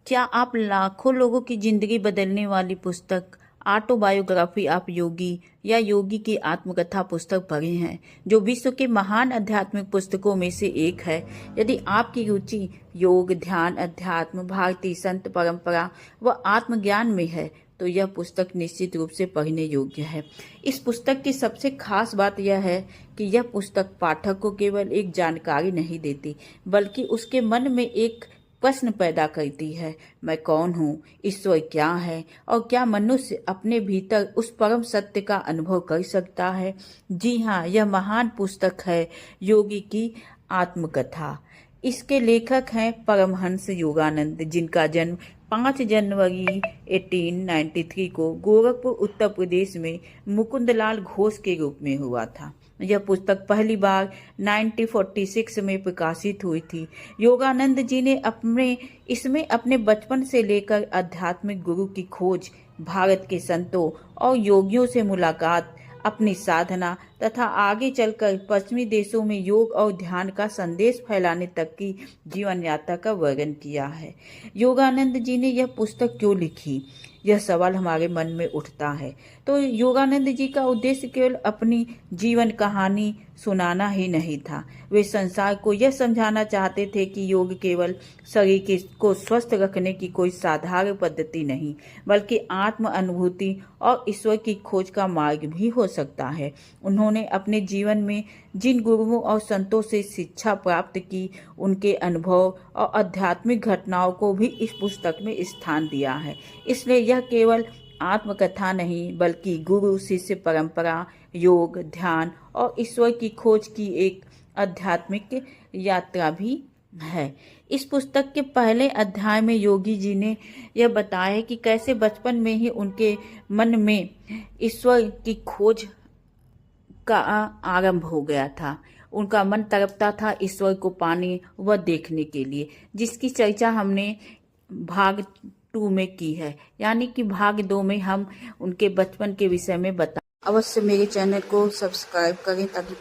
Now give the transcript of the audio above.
क्या आप लाखों लोगों की जिंदगी बदलने वाली पुस्तक ऑटोबायोग्राफी ऑफ योगी या योगी की आत्मकथा पुस्तक पढ़े हैं, जो विश्व के महान आध्यात्मिक पुस्तकों में से एक है? यदि आपकी रुचि योग, ध्यान, अध्यात्म, भारतीय संत परंपरा व आत्मज्ञान में है तो यह पुस्तक निश्चित रूप से पढ़ने योग्य है। इस पुस्तक की सबसे खास बात यह है कि यह पुस्तक पाठक को केवल एक जानकारी नहीं देती, बल्कि उसके मन में एक प्रश्न पैदा करती है। मैं कौन हूँ? ईश्वर क्या है? और क्या मनुष्य अपने भीतर उस परम सत्य का अनुभव कर सकता है? जी हाँ, यह महान पुस्तक है योगी की आत्मकथा। इसके लेखक हैं परमहंस योगानंद, जिनका जन्म 5 जनवरी 1893 को गोरखपुर उत्तर प्रदेश में मुकुंदलाल घोष के रूप में हुआ था। यह पुस्तक पहली बार 1946 में प्रकाशित हुई थी। योगानंद जी ने इसमें अपने बचपन से लेकर आध्यात्मिक गुरु की खोज, भारत के संतों और योगियों से मुलाकात, अपनी साधना तथा आगे चलकर पश्चिमी देशों में योग और ध्यान का संदेश फैलाने तक की जीवन यात्रा का वर्णन किया है। योगानंद जी ने यह पुस्तक क्यों लिखी, यह सवाल हमारे मन में उठता है। तो योगानंद जी का उद्देश्य केवल अपनी जीवन कहानी सुनाना ही नहीं था। वे संसार को यह समझाना चाहते थे कि योग केवल शरीर को स्वस्थ रखने की कोई साधारण पद्धति नहीं, बल्कि आत्म अनुभूति और ईश्वर की खोज का मार्ग भी हो सकता है। उन्होंने अपने जीवन में जिन गुरुओं और संतों से शिक्षा प्राप्त की, उनके अनुभव और आध्यात्मिक घटनाओं को भी इस पुस्तक में स्थान दिया है। इसलिए यह केवल आत्मकथा नहीं, बल्कि गुरु शिष्य परंपरा, योग, ध्यान और ईश्वर की खोज की एक आध्यात्मिक यात्रा भी है। इस पुस्तक के पहले अध्याय में योगी जी ने यह बताया कि कैसे बचपन में ही उनके मन में ईश्वर की खोज का आरंभ हो गया था। उनका मन तड़पता था ईश्वर को पाने व देखने के लिए, जिसकी चर्चा हमने भाग 2 में की है। यानी कि भाग 2 में हम उनके बचपन के विषय में बता। अवश्य मेरे चैनल को सब्सक्राइब करें ताकि